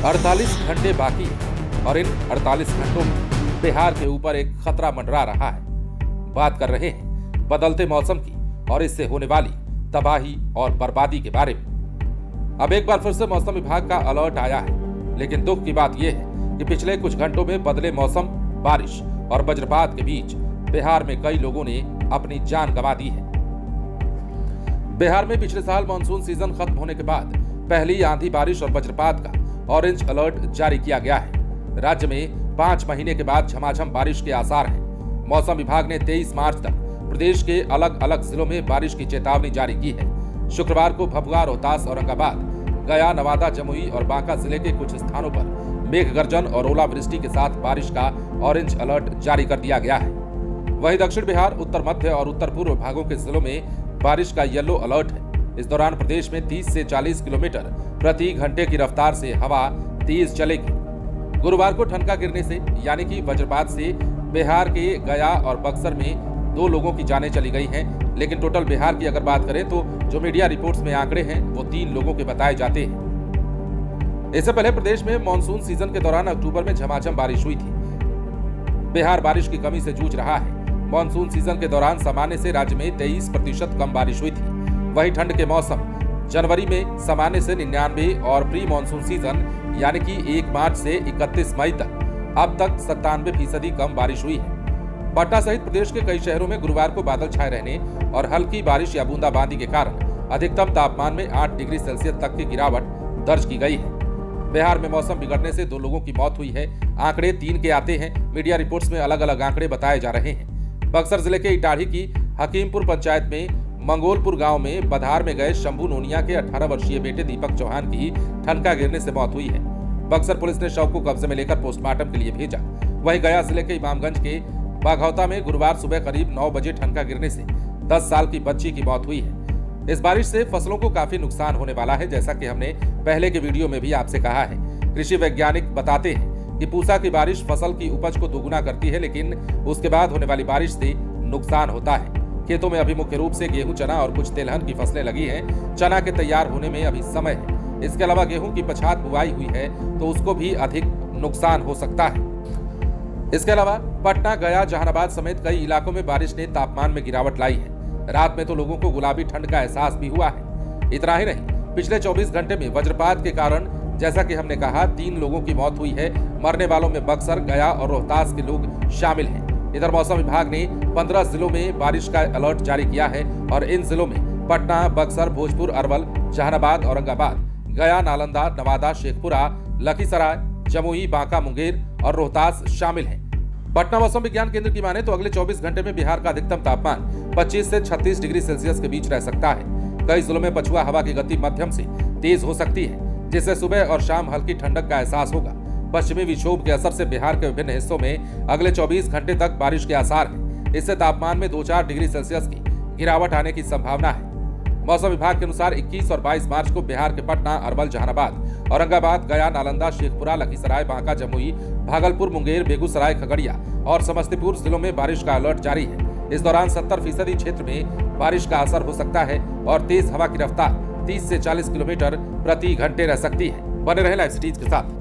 48 घंटे बाकी है और इन 48 घंटों में बिहार के ऊपर एक खतरा मंडरा रहा है। बात कर रहे हैं बदलते मौसम की और इससे होने वाली तबाही और बर्बादी के बारे में। अब एक बार फिर से मौसम विभाग का अलर्ट आया है, लेकिन दुख की बात यह है कि पिछले कुछ घंटों में बदले मौसम, बारिश और वज्रपात के बीच बिहार में कई लोगों ने अपनी जान गंवा दी है। बिहार में पिछले साल मानसून सीजन खत्म होने के बाद पहली आंधी, बारिश और वज्रपात का ऑरेंज अलर्ट जारी किया गया है। राज्य में 5 महीने के बाद झमाझम बारिश के आसार हैं। मौसम विभाग ने 23 मार्च तक प्रदेश के अलग अलग जिलों में बारिश की चेतावनी जारी की है। शुक्रवार को भभुआ, रोहतास, औरंगाबाद, गया, नवादा, जमुई और बांका जिले के कुछ स्थानों पर मेघ गर्जन और ओलावृष्टि के साथ बारिश का ऑरेंज अलर्ट जारी कर दिया गया है। वहीं दक्षिण बिहार, उत्तर मध्य और उत्तर पूर्व भागों के जिलों में बारिश का येलो अलर्ट है। इस दौरान प्रदेश में 30 से 40 किलोमीटर प्रति घंटे की रफ्तार से हवा तेज चलेगी। गुरुवार को ठनका गिरने से यानी कि वज्रपात से बिहार के गया और बक्सर में 2 लोगों की जानें चली गई हैं, लेकिन टोटल बिहार की अगर बात करें तो जो मीडिया रिपोर्ट्स में आंकड़े हैं वो 3 लोगों के बताए जाते हैं। इससे पहले प्रदेश में मानसून सीजन के दौरान अक्टूबर में झमाझम बारिश हुई थी। बिहार बारिश की कमी से जूझ रहा है। मानसून सीजन के दौरान सामान्य से राज्य में 23% कम बारिश हुई थी। वहीं ठंड के मौसम जनवरी में सामान्य से 99 और प्री मानसून सीजन यानी कि 1 मार्च से 31 मई तक अब तक 97% कम बारिश हुई है। पटना सहित प्रदेश के कई शहरों में गुरुवार को बादल छाए रहने और हल्की बारिश या बूंदाबांदी के कारण अधिकतम तापमान में 8 डिग्री सेल्सियस तक की गिरावट दर्ज की गई है। बिहार में मौसम बिगड़ने से 2 लोगों की मौत हुई है। आंकड़े 3 के आते हैं। मीडिया रिपोर्ट्स में अलग अलग आंकड़े बताए जा रहे हैं। बक्सर जिले के इटाढ़ी की हकीमपुर पंचायत में मंगोलपुर गांव में बधार में गए शंभू नोनिया के 18 वर्षीय बेटे दीपक चौहान की ठनका गिरने से मौत हुई है। बक्सर पुलिस ने शव को कब्जे में लेकर पोस्टमार्टम के लिए भेजा। वहीं गया जिले के इमामगंज के बाघौता में गुरुवार सुबह करीब 9 बजे ठनका गिरने से 10 साल की बच्ची की मौत हुई है। इस बारिश से फसलों को काफी नुकसान होने वाला है, जैसा कि हमने पहले के वीडियो में भी आपसे कहा है। कृषि वैज्ञानिक बताते हैं कि पूसा की बारिश फसल की उपज को दोगुना करती है, लेकिन उसके बाद होने वाली बारिश से नुकसान होता है। खेतों में अभी मुख्य रूप से गेहूं, चना और कुछ तेलहन की फसलें लगी हैं। चना के तैयार होने में अभी समय है। इसके अलावा गेहूं की पछात बुआई हुई है तो उसको भी अधिक नुकसान हो सकता है। इसके अलावा पटना, गया, जहानाबाद समेत कई इलाकों में बारिश ने तापमान में गिरावट लाई है। रात में तो लोगों को गुलाबी ठंड का एहसास भी हुआ है। इतना ही नहीं, पिछले 24 घंटे में वज्रपात के कारण जैसा कि हमने कहा 3 लोगों की मौत हुई है। मरने वालों में बक्सर, गया और रोहतास के लोग शामिल हैं। इधर मौसम विभाग ने 15 जिलों में बारिश का अलर्ट जारी किया है और इन जिलों में पटना, बक्सर, भोजपुर, अरवल, जहानाबाद, औरंगाबाद, गया, नालंदा, नवादा, शेखपुरा, लखीसराय, जमुई, बांका, मुंगेर और रोहतास शामिल हैं। पटना मौसम विज्ञान केंद्र की माने तो अगले 24 घंटे में बिहार का अधिकतम तापमान 25 से 36 डिग्री सेल्सियस के बीच रह सकता है। कई जिलों में पछुआ हवा की गति मध्यम से तेज हो सकती है, जिससे सुबह और शाम हल्की ठंडक का एहसास होगा। पश्चिमी विक्षोभ के असर से बिहार के विभिन्न हिस्सों में अगले 24 घंटे तक बारिश के आसार हैं। इससे तापमान में 2-4 डिग्री सेल्सियस की गिरावट आने की संभावना है। मौसम विभाग के अनुसार 21 और 22 मार्च को बिहार के पटना, अरवल, जहानाबाद, औरंगाबाद, गया, नालंदा, शेखपुरा, लखीसराय, बांका, जमुई, भागलपुर, मुंगेर, बेगूसराय, खगड़िया और समस्तीपुर जिलों में बारिश का अलर्ट जारी है। इस दौरान 70% क्षेत्र में बारिश का असर हो सकता है और तेज हवा की रफ्तार 30 से 40 किलोमीटर प्रति घंटे रह सकती है। बने रहे लाइव सिटीज के साथ।